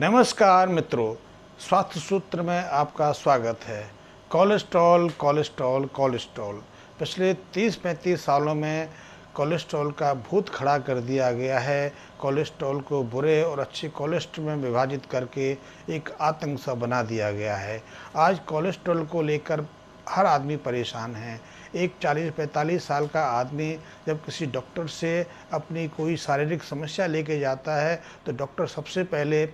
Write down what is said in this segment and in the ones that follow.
नमस्कार मित्रों, स्वास्थ्य सूत्र में आपका स्वागत है। कोलेस्ट्रॉल कोलेस्ट्रॉल कोलेस्ट्रॉल पिछले 30-35 सालों में कोलेस्ट्रॉल का भूत खड़ा कर दिया गया है। कोलेस्ट्रॉल को बुरे और अच्छे कोलेस्ट्रॉल में विभाजित करके एक आतंक सा बना दिया गया है। आज कोलेस्ट्रॉल को लेकर हर आदमी परेशान है। एक 40-45 साल का आदमी जब किसी डॉक्टर से अपनी कोई शारीरिक समस्या लेके जाता है तो डॉक्टर सबसे पहले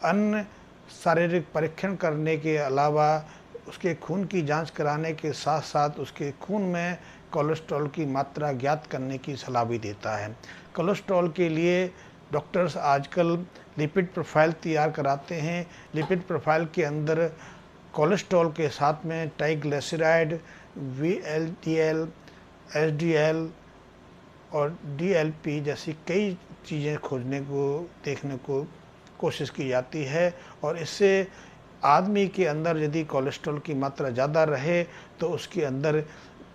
अन्य शारीरिक परीक्षण करने के अलावा उसके खून की जांच कराने के साथ साथ उसके खून में कोलेस्ट्रॉल की मात्रा ज्ञात करने की सलाह भी देता है। कोलेस्ट्रॉल के लिए डॉक्टर्स आजकल लिपिड प्रोफाइल तैयार कराते हैं। लिपिड प्रोफाइल के अंदर कोलेस्ट्रॉल के साथ में ट्राइग्लिसराइड, VLDL, HDL और DLP जैसी कई चीज़ें देखने को कोशिश की जाती है और इससे आदमी के अंदर यदि कोलेस्ट्रॉल की मात्रा ज़्यादा रहे तो उसके अंदर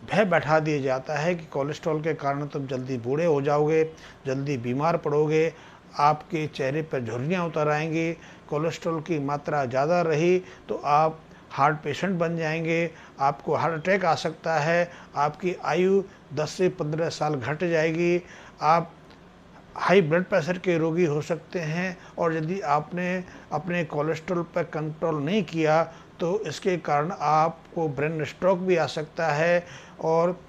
भय बैठा दिया जाता है कि कोलेस्ट्रॉल के कारण तुम जल्दी बूढ़े हो जाओगे, जल्दी बीमार पड़ोगे, आपके चेहरे पर झुर्रियाँ उतर आएंगी। कोलेस्ट्रॉल की मात्रा ज़्यादा रही तो आप हार्ट पेशेंट बन जाएंगे, आपको हार्ट अटैक आ सकता है, आपकी आयु 10 से 15 साल घट जाएगी, आप हाई ब्लड प्रेशर के रोगी हो सकते हैं। और यदि आपने अपने कोलेस्ट्रॉल पर कंट्रोल नहीं किया तो इसके कारण आपको ब्रेन स्ट्रोक भी आ सकता है। और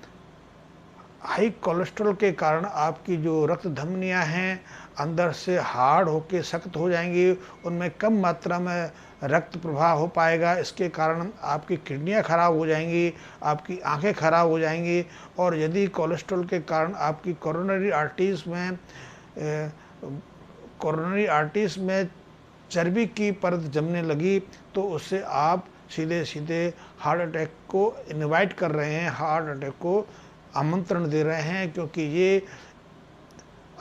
हाई कोलेस्ट्रॉल के कारण आपकी जो रक्त धमनियाँ हैं अंदर से हार्ड होके सख्त हो जाएंगी, उनमें कम मात्रा में रक्त प्रवाह हो पाएगा। इसके कारण आपकी किडनियाँ खराब हो जाएंगी, आपकी आंखें खराब हो जाएंगी। और यदि कोलेस्ट्रॉल के कारण आपकी कोरोनरी आर्टरीज में चर्बी की परत जमने लगी तो उससे आप सीधे सीधे हार्ट अटैक को इनवाइट कर रहे हैं, हार्ट अटैक को आमंत्रण दे रहे हैं, क्योंकि ये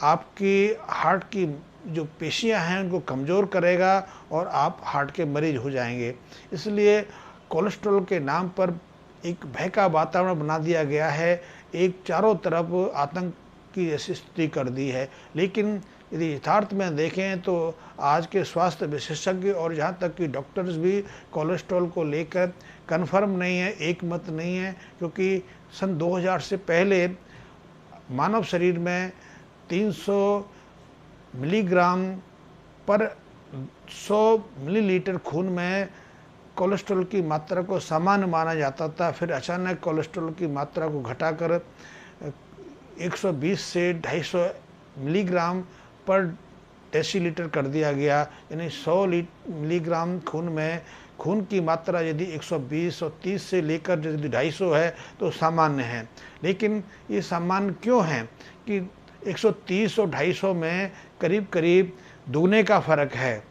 आपकी हार्ट की जो पेशियां हैं उनको कमज़ोर करेगा और आप हार्ट के मरीज हो जाएंगे। इसलिए कोलेस्ट्रॉल के नाम पर एक भय का वातावरण बना दिया गया है, एक चारों तरफ आतंक की ऐसी स्थिति कर दी है। लेकिन यदि यथार्थ में देखें तो आज के स्वास्थ्य विशेषज्ञ और यहाँ तक कि डॉक्टर्स भी कोलेस्ट्रॉल को लेकर कन्फर्म नहीं है, एक मत नहीं है, क्योंकि सन 2000 से पहले मानव शरीर में 300 मिलीग्राम पर 100 मिलीलीटर खून में कोलेस्ट्रॉल की मात्रा को सामान्य माना जाता था। फिर अचानक कोलेस्ट्रॉल की मात्रा को घटाकर 120 से 250 मिलीग्राम पर डेसीलीटर कर दिया गया, यानी 100 मिलीग्राम खून में खून की मात्रा यदि 120 और 30 से लेकर यदि 250 है तो सामान्य है। लेकिन ये सामान्य क्यों है कि 130 और 250 में करीब करीब दुगने का फ़र्क है।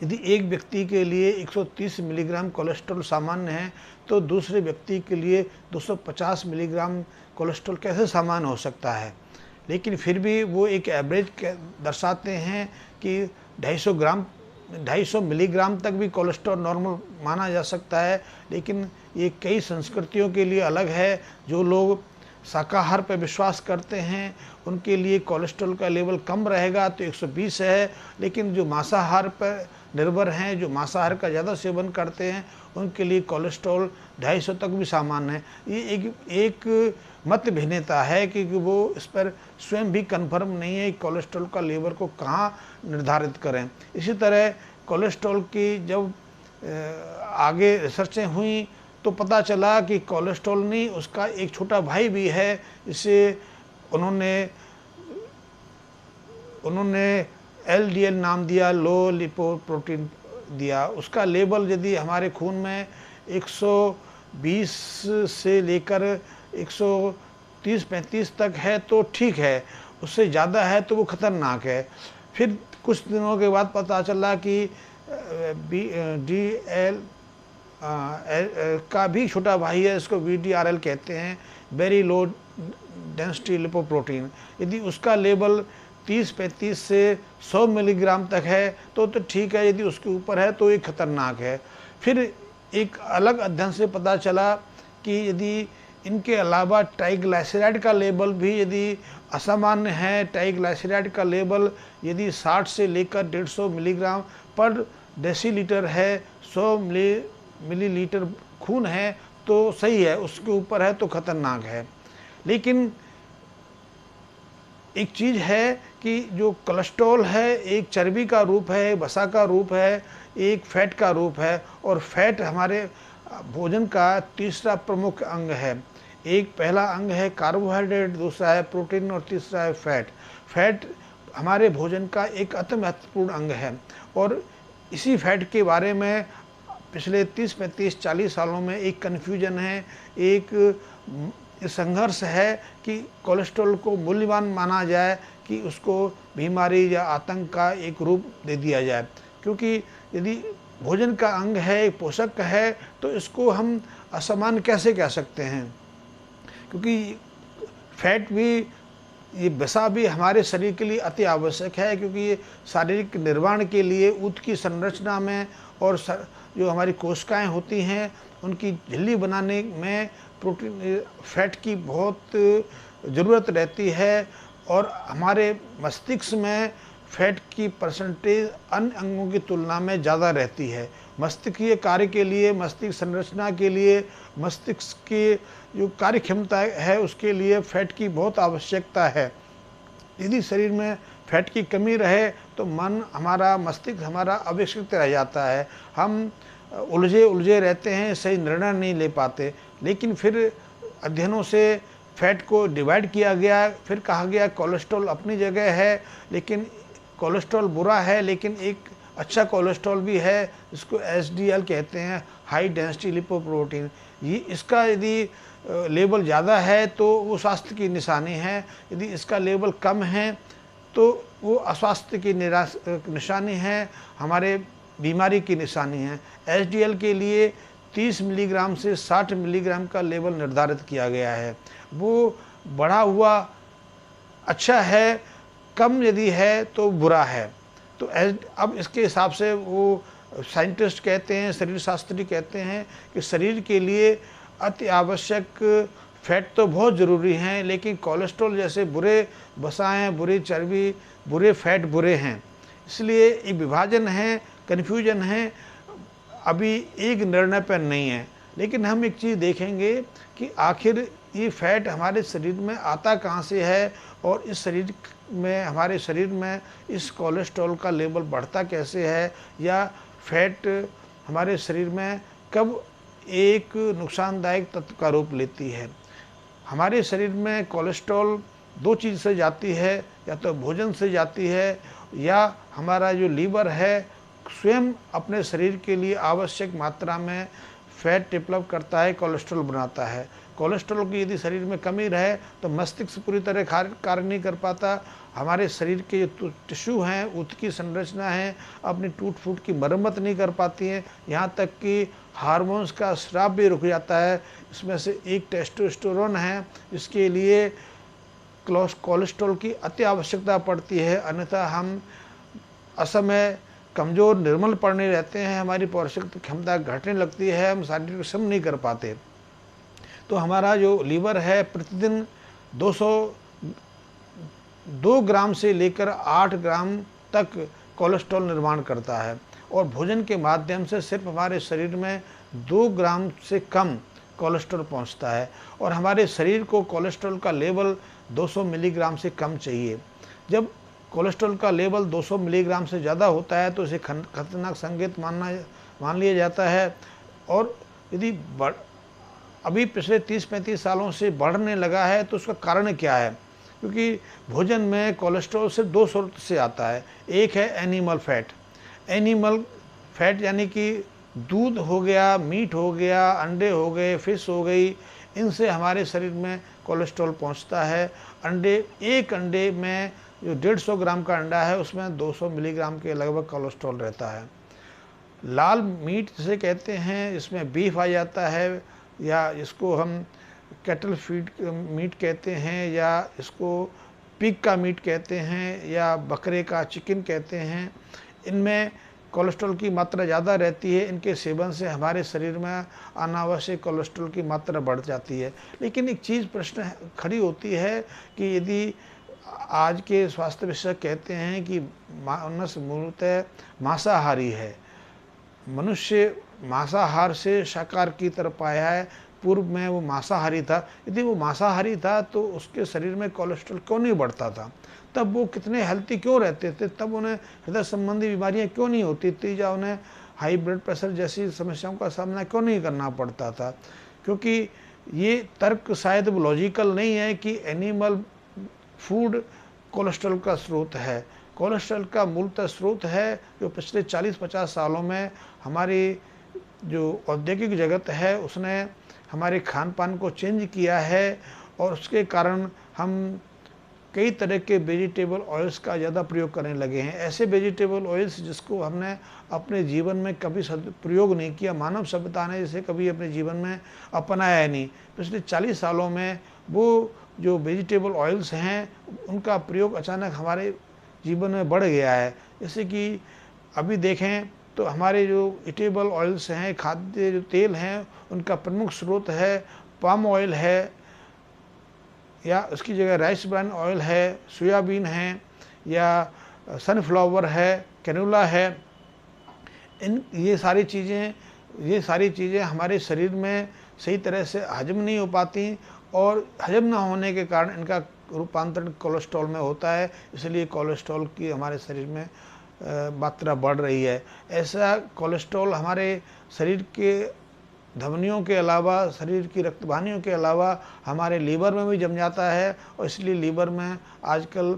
यदि एक व्यक्ति के लिए 130 मिलीग्राम कोलेस्ट्रॉल सामान्य है तो दूसरे व्यक्ति के लिए 250 मिलीग्राम कोलेस्ट्रॉल कैसे सामान्य हो सकता है। लेकिन फिर भी वो एक एवरेज दर्शाते हैं कि 250 मिलीग्राम तक भी कोलेस्ट्रॉल नॉर्मल माना जा सकता है। लेकिन ये कई संस्कृतियों के लिए अलग है। जो लोग शाकाहार पर विश्वास करते हैं उनके लिए कोलेस्ट्रॉल का लेवल कम रहेगा तो 120 है, लेकिन जो मांसाहार पर निर्भर हैं, जो मांसाहार का ज़्यादा सेवन करते हैं, उनके लिए कोलेस्ट्रॉल 250 तक भी सामान्य है। ये एक मत भिन्नता है क्योंकि वो इस पर स्वयं भी कन्फर्म नहीं है कि कोलेस्ट्रॉल का लेवल को कहाँ निर्धारित करें। इसी तरह कोलेस्ट्रॉल की जब आगे रिसर्चें हुई तो पता चला कि कोलेस्ट्रॉल नहीं, उसका एक छोटा भाई भी है। इसे उन्होंने LDL नाम दिया, लो लिपोप्रोटीन दिया। उसका लेवल यदि हमारे खून में 120 से लेकर 130-35 तक है तो ठीक है, उससे ज़्यादा है तो वो ख़तरनाक है। फिर कुछ दिनों के बाद पता चला कि DL का भी छोटा भाई है, इसको VDRL कहते हैं, वेरी लो डेंसिटी लिपोप्रोटीन। यदि उसका लेवल 30-35 से 100 मिलीग्राम तक है तो ठीक है, यदि उसके ऊपर है तो ये खतरनाक है। फिर एक अलग अध्ययन से पता चला कि यदि इनके अलावा ट्राइग्लिसराइड का लेवल भी यदि असामान्य है, ट्राइग्लिसराइड का लेवल यदि 60 से लेकर 150 मिलीग्राम पर डेसीलीटर है, 100 मिलीलीटर खून है तो सही है, उसके ऊपर है तो खतरनाक है। लेकिन एक चीज़ है कि जो कोलेस्ट्रॉल है एक चर्बी का रूप है, वसा का रूप है, एक फैट का रूप है, और फैट हमारे भोजन का तीसरा प्रमुख अंग है। एक पहला अंग है कार्बोहाइड्रेट, दूसरा है प्रोटीन और तीसरा है फैट। फैट हमारे भोजन का एक अति महत्वपूर्ण अंग है, और इसी फैट के बारे में पिछले 30, 35, 40 सालों में एक कन्फ्यूजन है, एक संघर्ष है कि कोलेस्ट्रॉल को मूल्यवान माना जाए कि उसको बीमारी या आतंक का एक रूप दे दिया जाए। क्योंकि यदि भोजन का अंग है, एक पोषक है, तो इसको हम असामान्य कैसे कह सकते हैं? क्योंकि फैट भी, ये वसा भी हमारे शरीर के लिए अति आवश्यक है, क्योंकि ये शारीरिक निर्माण के लिए, ऊतक की संरचना में और जो हमारी कोशिकाएं होती हैं उनकी झिल्ली बनाने में प्रोटीन फैट की बहुत ज़रूरत रहती है। और हमारे मस्तिष्क में फैट की परसेंटेज अन्य अंगों की तुलना में ज़्यादा रहती है। मस्तिष्कीय कार्य के लिए, मस्तिष्क संरचना के लिए, मस्तिष्क की जो कार्य क्षमता है उसके लिए फ़ैट की बहुत आवश्यकता है। यदि शरीर में फैट की कमी रहे तो मन हमारा, मस्तिष्क हमारा अविकसित रह जाता है, हम उलझे रहते हैं, सही निर्णय नहीं ले पाते। लेकिन फिर अध्ययनों से फैट को डिवाइड किया गया, फिर कहा गया कोलेस्ट्रॉल अपनी जगह है, लेकिन कोलेस्ट्रॉल बुरा है, लेकिन एक अच्छा कोलेस्ट्रॉल भी है जिसको HDL कहते हैं, हाई डेंसिटी लिपोप्रोटीन। ये इसका यदि लेवल ज़्यादा है तो वो स्वास्थ्य की निशानी है, यदि इसका लेवल कम है तो वो अस्वास्थ्य की निशानी है, हमारे बीमारी की निशानी है। HDL के लिए 30 मिलीग्राम से 60 मिलीग्राम का लेवल निर्धारित किया गया है। वो बढ़ा हुआ अच्छा है, कम यदि है तो बुरा है। तो अब इसके हिसाब से वो साइंटिस्ट कहते हैं, शरीर शास्त्री कहते हैं कि शरीर के लिए अति आवश्यक फैट तो बहुत ज़रूरी हैं, लेकिन कोलेस्ट्रॉल जैसे बुरे वसाएं, बुरी चर्बी, बुरे फैट बुरे हैं। इसलिए एक विभाजन है, कन्फ्यूजन है, अभी एक निर्णय पर नहीं है। लेकिन हम एक चीज़ देखेंगे कि आखिर ये फैट हमारे शरीर में आता कहाँ से है, और इस शरीर में, हमारे शरीर में इस कोलेस्ट्रॉल का लेवल बढ़ता कैसे है, या फैट हमारे शरीर में कब एक नुकसानदायक तत्व का रूप लेती है। हमारे शरीर में कोलेस्ट्रॉल दो चीज़ से जाती है, या तो भोजन से जाती है, या हमारा जो लीवर है स्वयं अपने शरीर के लिए आवश्यक मात्रा में फैट डेवलप करता है, कोलेस्ट्रॉल बनाता है। कोलेस्ट्रॉल की यदि शरीर में कमी रहे तो मस्तिष्क पूरी तरह कार्य नहीं कर पाता, हमारे शरीर के जो टिश्यू हैं, ऊतक की संरचना है, अपनी टूट फूट की मरम्मत नहीं कर पाती हैं, यहाँ तक कि हार्मोन्स का स्राव भी रुक जाता है। इसमें से एक टेस्टोस्टेरोन है, इसके लिए कोलेस्ट्रॉल की अति आवश्यकता पड़ती है, अन्यथा हम असमय कमज़ोर, निर्मल पड़ने रहते हैं, हमारी पौष्टिक क्षमता घटने लगती है, हम शारीरिक श्रम नहीं कर पाते। तो हमारा जो लीवर है प्रतिदिन 202 ग्राम से लेकर 8 ग्राम तक कोलेस्ट्रॉल निर्माण करता है, और भोजन के माध्यम से सिर्फ हमारे शरीर में 2 ग्राम से कम कोलेस्ट्रॉल पहुंचता है, और हमारे शरीर को कोलेस्ट्रॉल का लेवल 200 मिलीग्राम से कम चाहिए। जब कोलेस्ट्रॉल का लेवल 200 मिलीग्राम से ज़्यादा होता है तो इसे खतरनाक संकेत मान लिया जाता है। और यदि अभी पिछले 30-35 सालों से बढ़ने लगा है तो उसका कारण क्या है? क्योंकि भोजन में कोलेस्ट्रॉल सिर्फ दो स्रोत से आता है। एक है एनिमल फैट। एनिमल फैट यानी कि दूध हो गया, मीट हो गया, अंडे हो गए, फिश हो गई, इनसे हमारे शरीर में कोलेस्ट्रॉल पहुंचता है। एक अंडे में जो 150 ग्राम का अंडा है उसमें 200 मिलीग्राम के लगभग कोलेस्ट्रॉल रहता है। लाल मीट जिसे कहते हैं, इसमें बीफ आ जाता है, या इसको हम कैटल फीड मीट कहते हैं, या इसको पिग का मीट कहते हैं, या बकरे का चिकन कहते हैं। इनमें कोलेस्ट्रॉल की मात्रा ज़्यादा रहती है, इनके सेवन से हमारे शरीर में अनावश्यक कोलेस्ट्रॉल की मात्रा बढ़ जाती है। लेकिन एक चीज़ प्रश्न खड़ी होती है कि यदि आज के स्वास्थ्य विशेषज्ञ कहते हैं कि मानस मूलतः मांसाहारी है, मनुष्य मांसाहार से शाकाहार की तरफ आया है, पूर्व में वो मांसाहारी था। यदि वो मांसाहारी था तो उसके शरीर में कोलेस्ट्रॉल क्यों नहीं बढ़ता था, तब वो कितने हेल्थी क्यों रहते थे, तब उन्हें हृदय संबंधी बीमारियां क्यों नहीं होती थी, या उन्हें हाई ब्लड प्रेशर जैसी समस्याओं का सामना क्यों नहीं करना पड़ता था। क्योंकि ये तर्क शायद लॉजिकल नहीं है कि एनिमल फूड कोलेस्ट्रॉल का स्रोत है। कोलेस्ट्रॉल का मूलतः स्रोत है जो पिछले 40-50 सालों में हमारी जो औद्योगिक जगत है उसने हमारे खान पान को चेंज किया है, और उसके कारण हम कई तरह के वेजिटेबल ऑयल्स का ज़्यादा प्रयोग करने लगे हैं। ऐसे वेजिटेबल ऑयल्स जिसको हमने अपने जीवन में कभी प्रयोग नहीं किया, मानव सभ्यता ने इसे कभी अपने जीवन में अपनाया नहीं। पिछले 40 सालों में वो जो वेजिटेबल ऑयल्स हैं उनका प्रयोग अचानक हमारे जीवन में बढ़ गया है। जैसे कि अभी देखें तो हमारे जो ईटेबल ऑयल्स हैं, खाद्य जो तेल हैं, उनका प्रमुख स्रोत है पाम ऑयल है, या उसकी जगह राइस ब्रान ऑयल है, सोयाबीन है, या सनफ्लावर है, कैनोला है। ये सारी चीज़ें हमारे शरीर में सही तरह से हजम नहीं हो पाती, और हजम ना होने के कारण इनका रूपांतरण कोलेस्ट्रॉल में होता है। इसलिए कोलेस्ट्रॉल की हमारे शरीर में मात्रा बढ़ रही है। ऐसा कोलेस्ट्रॉल हमारे शरीर के धमनियों के अलावा, शरीर की रक्तवाहिनियों के अलावा हमारे लीवर में भी जम जाता है, और इसलिए लीवर में आजकल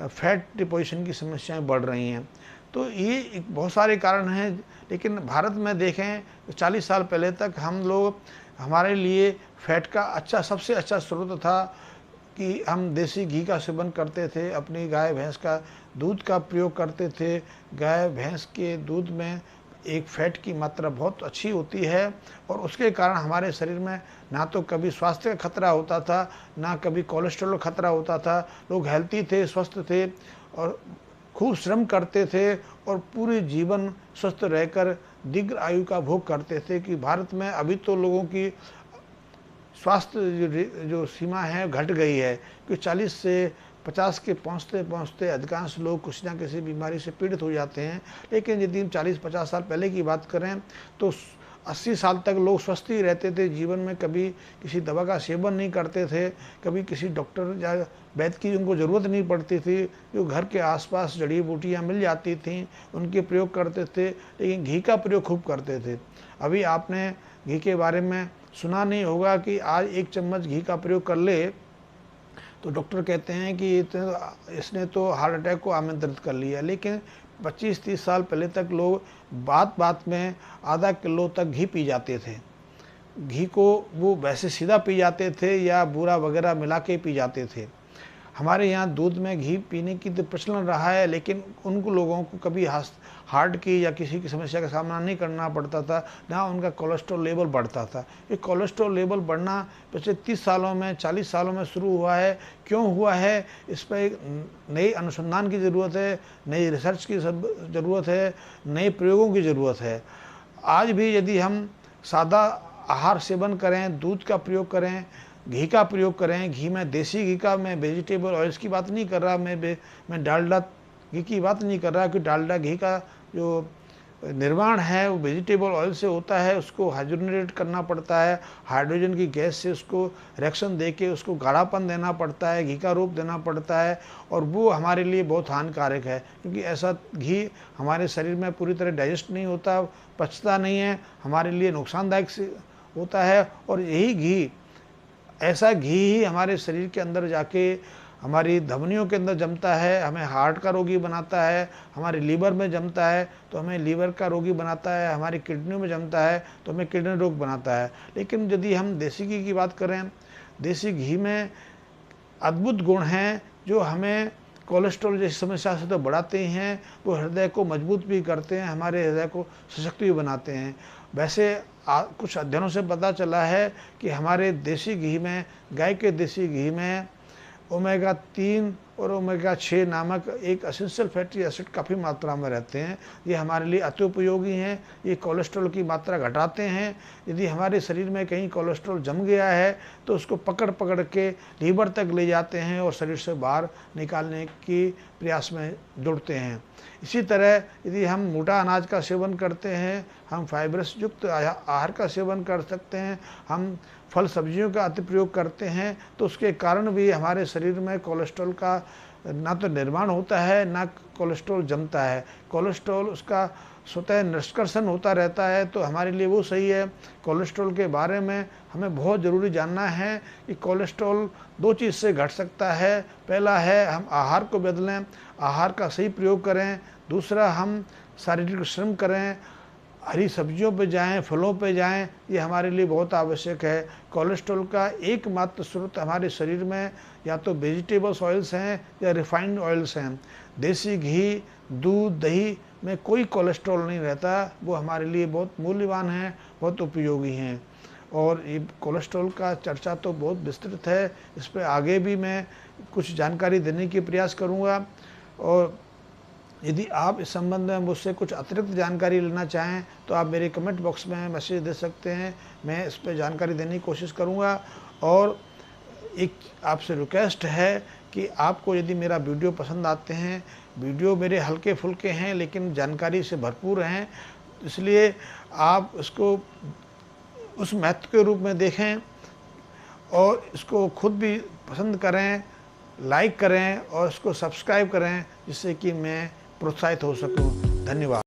फैट डिपोजिशन की समस्याएं बढ़ रही हैं। तो ये बहुत सारे कारण हैं। लेकिन भारत में देखें तो 40 साल पहले तक हमारे लिए फैट का सबसे अच्छा स्रोत था कि हम देसी घी का सेवन करते थे, अपनी गाय भैंस का दूध का प्रयोग करते थे। गाय भैंस के दूध में एक फैट की मात्रा बहुत अच्छी होती है, और उसके कारण हमारे शरीर में ना तो कभी स्वास्थ्य का खतरा होता था, ना कभी कोलेस्ट्रॉल का खतरा होता था। लोग हेल्थी थे, स्वस्थ थे, और खूब श्रम करते थे, और पूरे जीवन स्वस्थ रहकर दीर्घ आयु का भोग करते थे। कि भारत में अभी तो लोगों की स्वास्थ्य जो सीमा है घट गई है, कि 40 से 50 के पहुँचते पहुँचते अधिकांश लोग कुछ ना किसी बीमारी से पीड़ित हो जाते हैं। लेकिन यदि हम 40-50 साल पहले की बात करें तो 80 साल तक लोग स्वस्थ ही रहते थे, जीवन में कभी किसी दवा का सेवन नहीं करते थे, कभी किसी डॉक्टर या वैद्य की उनको ज़रूरत नहीं पड़ती थी, जो घर के आसपास जड़ी बूटियाँ मिल जाती थीं उनके प्रयोग करते थे। लेकिन घी का प्रयोग खूब करते थे। अभी आपने घी के बारे में सुना नहीं होगा कि आज 1 चम्मच घी का प्रयोग कर ले तो डॉक्टर कहते हैं कि इसने तो हार्ट अटैक को आमंत्रित कर लिया। लेकिन 25-30 साल पहले तक लोग बात बात में आधा किलो तक घी पी जाते थे। घी को वो वैसे सीधा पी जाते थे या बूरा वगैरह मिला के पी जाते थे। हमारे यहाँ दूध में घी पीने की तो प्रचलन रहा है, लेकिन उन लोगों को कभी हार्ट की या किसी की समस्या का सामना नहीं करना पड़ता था, ना उनका कोलेस्ट्रॉल लेवल बढ़ता था। ये कोलेस्ट्रॉल लेवल बढ़ना पिछले 30 सालों में 40 सालों में शुरू हुआ है। क्यों हुआ है, इस पर एक नई अनुसंधान की ज़रूरत है, नई रिसर्च की ज़रूरत है, नए प्रयोगों की ज़रूरत है। आज भी यदि हम सादा आहार सेवन करें, दूध का प्रयोग करें, घी का प्रयोग करें, घी में देसी घी का, मैं वेजिटेबल ऑयल्स की बात नहीं कर रहा, मैं डालडा घी की बात नहीं कर रहा, कि डालडा घी का जो निर्माण है वो वेजिटेबल ऑयल से होता है। उसको हाइड्रोजनेट करना पड़ता है, हाइड्रोजन की गैस से उसको रिएक्शन देके उसको गाढ़ापन देना पड़ता है, घी का रूप देना पड़ता है, और वो हमारे लिए बहुत हानिकारक है। क्योंकि ऐसा घी हमारे शरीर में पूरी तरह डाइजेस्ट नहीं होता, पचता नहीं है, हमारे लिए नुकसानदायक होता है। और ऐसा घी ही हमारे शरीर के अंदर जाके हमारी धमनियों के अंदर जमता है, हमें हार्ट का रोगी बनाता है, हमारे लीवर में जमता है तो हमें लीवर का रोगी बनाता है, हमारी किडनी में जमता है तो हमें किडनी रोग बनाता है। लेकिन यदि हम देसी घी की बात करें, देसी घी में अद्भुत गुण हैं जो हमें कोलेस्ट्रॉल जैसी समस्या से तो बढ़ाते ही हैं, वो हृदय को मजबूत भी करते हैं, हमारे हृदय को सशक्त भी बनाते हैं। वैसे कुछ अध्ययनों से पता चला है कि हमारे देसी घी में, गाय के देसी घी में ओमेगा 3 और ओमेगा 6 नामक एक एसेंशियल फैटी एसिड काफ़ी मात्रा में रहते हैं। ये हमारे लिए अति उपयोगी हैं। ये कोलेस्ट्रॉल की मात्रा घटाते हैं। यदि हमारे शरीर में कहीं कोलेस्ट्रॉल जम गया है तो उसको पकड़ पकड़ के लीवर तक ले जाते हैं और शरीर से बाहर निकालने की प्रयास में जुड़ते हैं। इसी तरह यदि हम मोटा अनाज का सेवन करते हैं, हम फाइबरस युक्त आहार का सेवन कर सकते हैं, हम फल सब्जियों का अति प्रयोग करते हैं, तो उसके कारण भी हमारे शरीर में कोलेस्ट्रॉल का ना तो निर्माण होता है ना कोलेस्ट्रॉल जमता है। कोलेस्ट्रॉल उसका स्वतः निष्कर्षण होता रहता है, तो हमारे लिए वो सही है। कोलेस्ट्रॉल के बारे में हमें बहुत ज़रूरी जानना है कि कोलेस्ट्रॉल 2 चीज़ से घट सकता है। पहला है हम आहार को बदलें, आहार का सही प्रयोग करें। दूसरा हम शारीरिक श्रम करें, हरी सब्जियों पे जाएं, फलों पे जाएं, ये हमारे लिए बहुत आवश्यक है। कोलेस्ट्रॉल का एकमात्र स्रोत हमारे शरीर में या तो वेजिटेबल्स ऑयल्स हैं या रिफाइंड ऑयल्स हैं। देसी घी, दूध, दही में कोई कोलेस्ट्रॉल नहीं रहता। वो हमारे लिए बहुत मूल्यवान हैं, बहुत उपयोगी हैं। और ये कोलेस्ट्रॉल का चर्चा तो बहुत विस्तृत है, इस पर आगे भी मैं कुछ जानकारी देने की प्रयास करूँगा। और यदि आप इस संबंध में मुझसे कुछ अतिरिक्त जानकारी लेना चाहें तो आप मेरे कमेंट बॉक्स में मैसेज दे सकते हैं, मैं इस पर जानकारी देने की कोशिश करूंगा। और एक आपसे रिक्वेस्ट है कि आपको यदि मेरा वीडियो पसंद आते हैं, वीडियो मेरे हल्के फुल्के हैं लेकिन जानकारी से भरपूर हैं, इसलिए आप इसको उस महत्व के रूप में देखें और इसको खुद भी पसंद करें, लाइक करें और इसको सब्सक्राइब करें, जिससे कि मैं प्रोत्साहित हो सकूं। धन्यवाद।